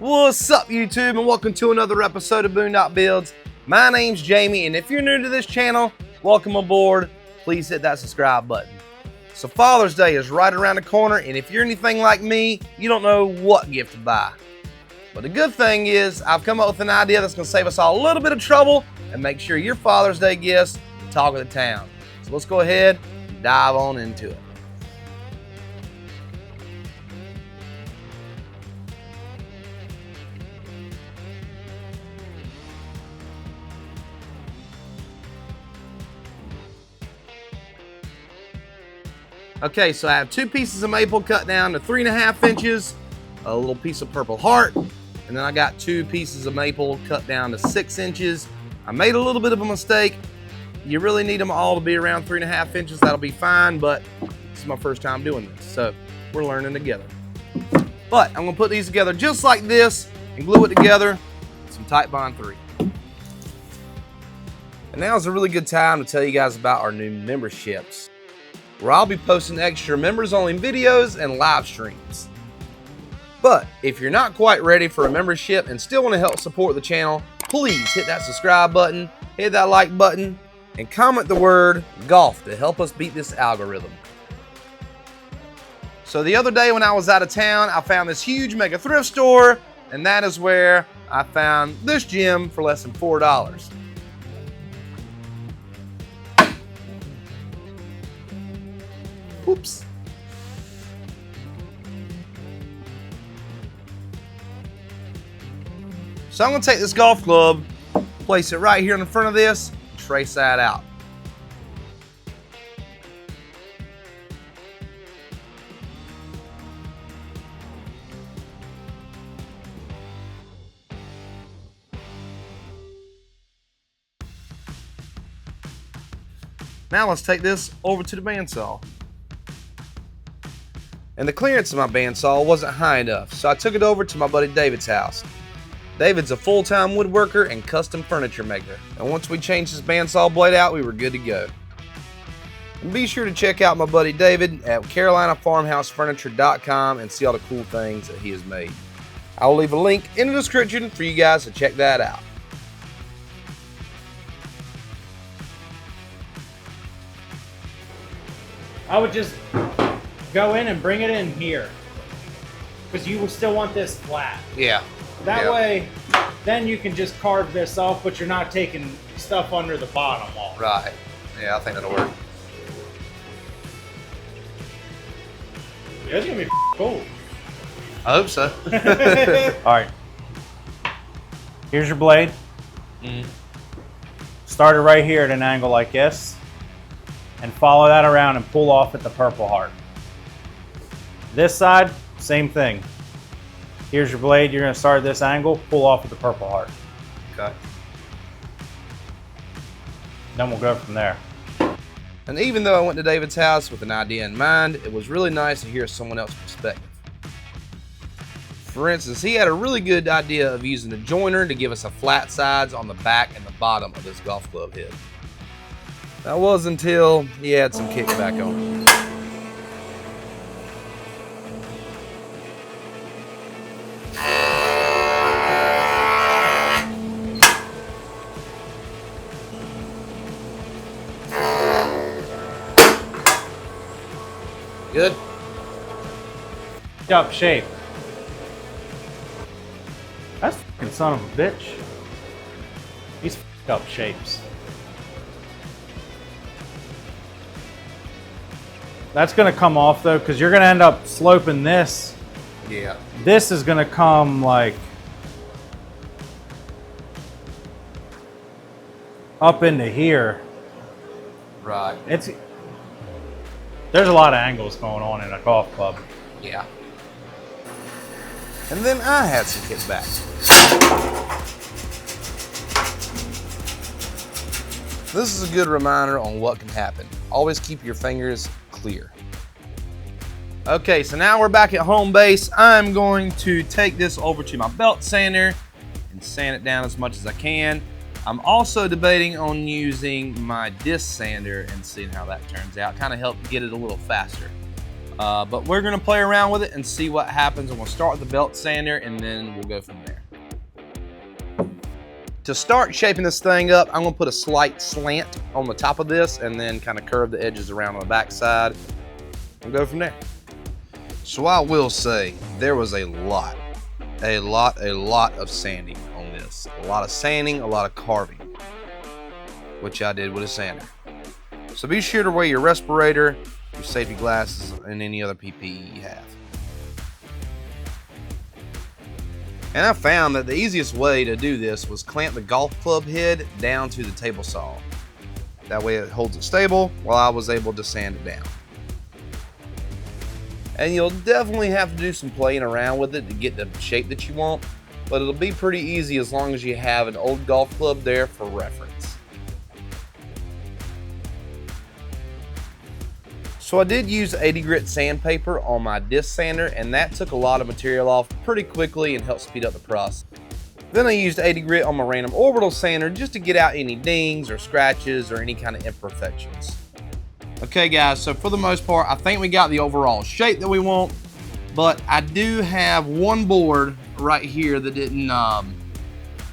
What's up, YouTube, and welcome to another episode of Boondockbuilds. My name's Jamie, and if you're new to this channel, welcome aboard. Please hit that subscribe button. So Father's Day is right around the corner, and if you're anything like me, you don't know what gift to buy. But the good thing is, I've come up with an idea that's going to save us all a little bit of trouble and make sure your Father's Day gifts the talk of the town. So let's go ahead and dive on into it. Okay, so I have two pieces of maple cut down to 3.5 inches, a little piece of purple heart, and then I got two pieces of maple cut down to 6 inches. I made a little bit of a mistake. You really need them all to be around 3.5 inches. That'll be fine, but this is my first time doing this, so we're learning together. But I'm gonna put these together just like this and glue it together with some Titebond 3. And now is a really good time to tell you guys about our new memberships, where I'll be posting extra members-only videos and live streams. But if you're not quite ready for a membership and still want to help support the channel, please hit that subscribe button, hit that like button, and comment the word golf to help us beat this algorithm. So the other day when I was out of town, I found this huge mega thrift store, and that is where I found this gem for less than $4. Oops. So I'm going to take this golf club, place it right here in the front of this, and trace that out. Now let's take this over to the bandsaw. And the clearance of my bandsaw wasn't high enough, so I took it over to my buddy David's house. David's a full-time woodworker and custom furniture maker, and once we changed his bandsaw blade out, we were good to go. And be sure to check out my buddy David at CarolinaFarmhouseFurniture.com and see all the cool things that he has made. I will leave a link in the description for you guys to check that out. I would just go in and bring it in here, because you will still want this flat. Yeah. That way, then you can just carve this off, but you're not taking stuff under the bottom off. Right. Yeah, I think that'll work. Yeah, it's gonna be cool. I hope so. All right. Here's your blade. Start it right here at an angle like this, and follow that around and pull off at the purple heart. This side, same thing. Here's your blade, you're gonna start at this angle, pull off at the purple heart. Okay. Then we'll go from there. And even though I went to David's house with an idea in mind, it was really nice to hear someone else's perspective. For instance, he had a really good idea of using a joiner to give us a flat sides on the back and the bottom of this golf club head. That was until he had some kickback on it. Good? Up shape. That's fucking son of a bitch. These up shapes. That's gonna come off though, because you're gonna end up sloping this. Yeah. This is gonna come like up into here. Right. There's a lot of angles going on in a golf club. Yeah. And then I had some kickback. This is a good reminder on what can happen. Always keep your fingers clear. Okay, so now we're back at home base. I'm going to take this over to my belt sander and sand it down as much as I can. I'm also debating on using my disc sander and seeing how that turns out. Kind of help get it a little faster. But we're gonna play around with it and see what happens. And we'll start with the belt sander and then we'll go from there. To start shaping this thing up, I'm gonna put a slight slant on the top of this and then kind of curve the edges around on the back side. We'll go from there. So I will say there was a lot of sanding on this. A lot of sanding, a lot of carving, which I did with a sander. So be sure to wear your respirator, your safety glasses, and any other PPE you have. And I found that the easiest way to do this was clamp the golf club head down to the table saw. That way it holds it stable while I was able to sand it down. And you'll definitely have to do some playing around with it to get the shape that you want, but it'll be pretty easy as long as you have an old golf club there for reference. So I did use 80 grit sandpaper on my disc sander, and that took a lot of material off pretty quickly and helped speed up the process. Then I used 80 grit on my random orbital sander just to get out any dings or scratches or any kind of imperfections. Okay guys, so for the most part, I think we got the overall shape that we want, but I do have one board right here that didn't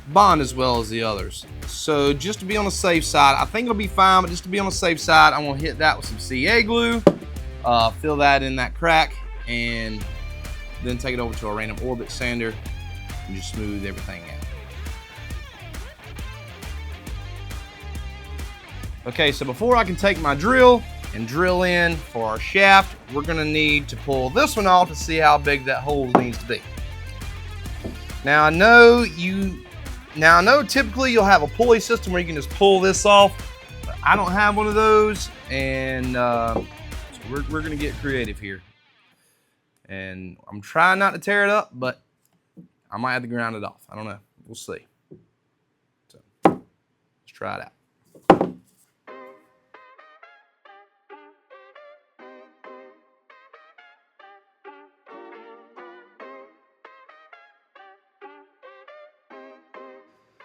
bond as well as the others. So just to be on the safe side, I think it'll be fine, but just to be on the safe side, I'm gonna hit that with some CA glue, fill that in that crack, and then take it over to a random orbit sander and just smooth everything out. Okay, so before I can take my drill and drill in for our shaft, we're gonna need to pull this one off to see how big that hole needs to be. Now I know typically you'll have a pulley system where you can just pull this off, but I don't have one of those, and so we're gonna get creative here. And I'm trying not to tear it up, but I might have to grind it off. I don't know, we'll see. So let's try it out.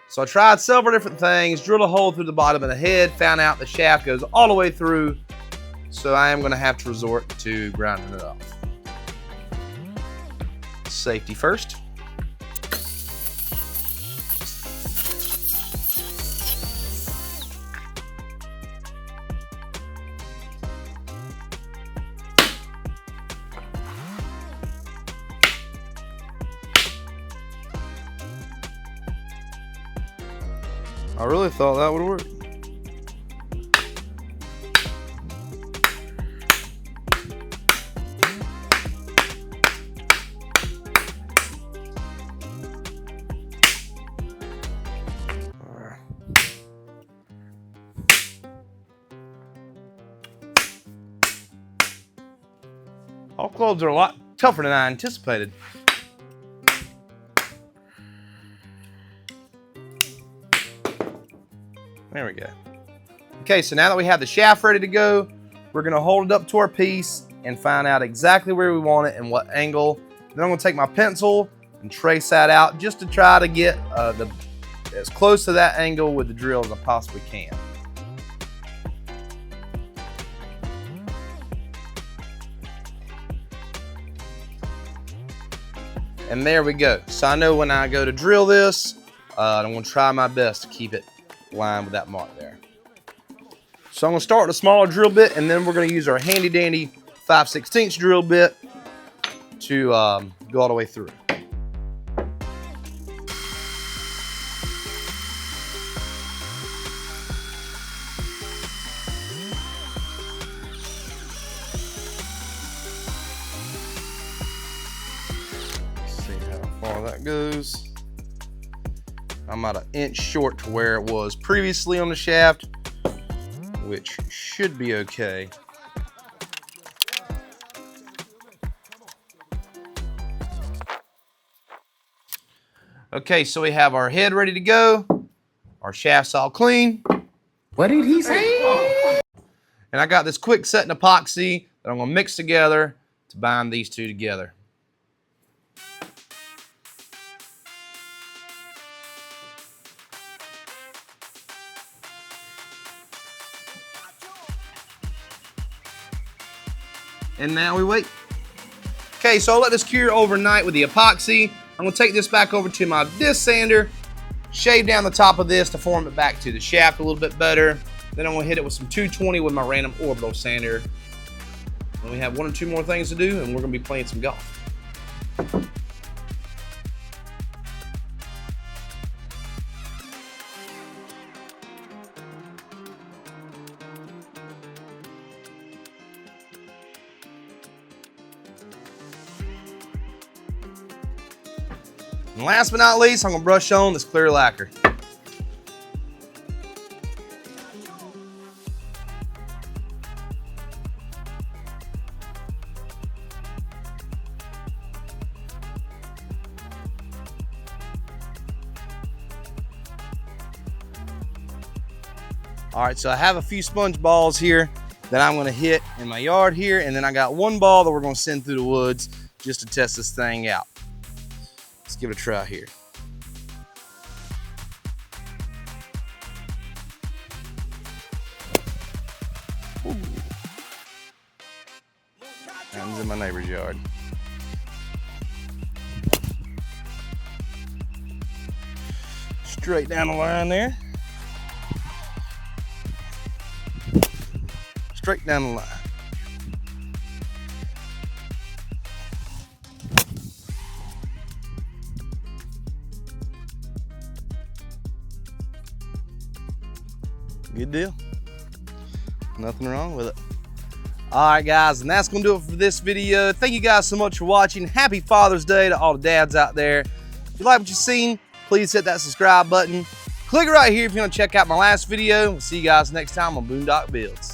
So I tried several different things, drilled a hole through the bottom of the head, found out the shaft goes all the way through, so I am going to have to resort to grinding it off. Safety first. I really thought that would work. All clubs are a lot tougher than I anticipated. There we go. Okay, so now that we have the shaft ready to go, we're gonna hold it up to our piece and find out exactly where we want it and what angle. Then I'm gonna take my pencil and trace that out just to try to get as close to that angle with the drill as I possibly can. And there we go. So I know when I go to drill this, I'm gonna try my best to keep it lined with that mark there. So I'm gonna start with a smaller drill bit, and then we're gonna use our handy dandy 5/16 drill bit to go all the way through. See how far that goes. I'm about an inch short to where it was previously on the shaft, which should be okay. Okay, so we have our head ready to go, our shaft's all clean. What did he say? And I got this quick set in epoxy that I'm gonna mix together to bind these two together. And now we wait. Okay, so I'll let this cure overnight with the epoxy. I'm gonna take this back over to my disc sander, shave down the top of this to form it back to the shaft a little bit better. Then I'm gonna hit it with some 220 with my random orbital sander. Then we have 1 or 2 more things to do, and we're gonna be playing some golf. And last but not least, I'm gonna brush on this clear lacquer. All right, so I have a few sponge balls here that I'm gonna hit in my yard here, and then I got 1 ball that we're gonna send through the woods just to test this thing out. Let's give it a try here. Ooh. Happens in my neighbor's yard. Straight down the line there. Straight down the line. Good deal. Nothing wrong with it. All right, guys, and that's gonna do it for this video. Thank you guys so much for watching. Happy Father's Day to all the dads out there. If you like what you've seen, please hit that subscribe button. Click right here if you want to check out my last video. We'll see you guys next time on Boondock Builds.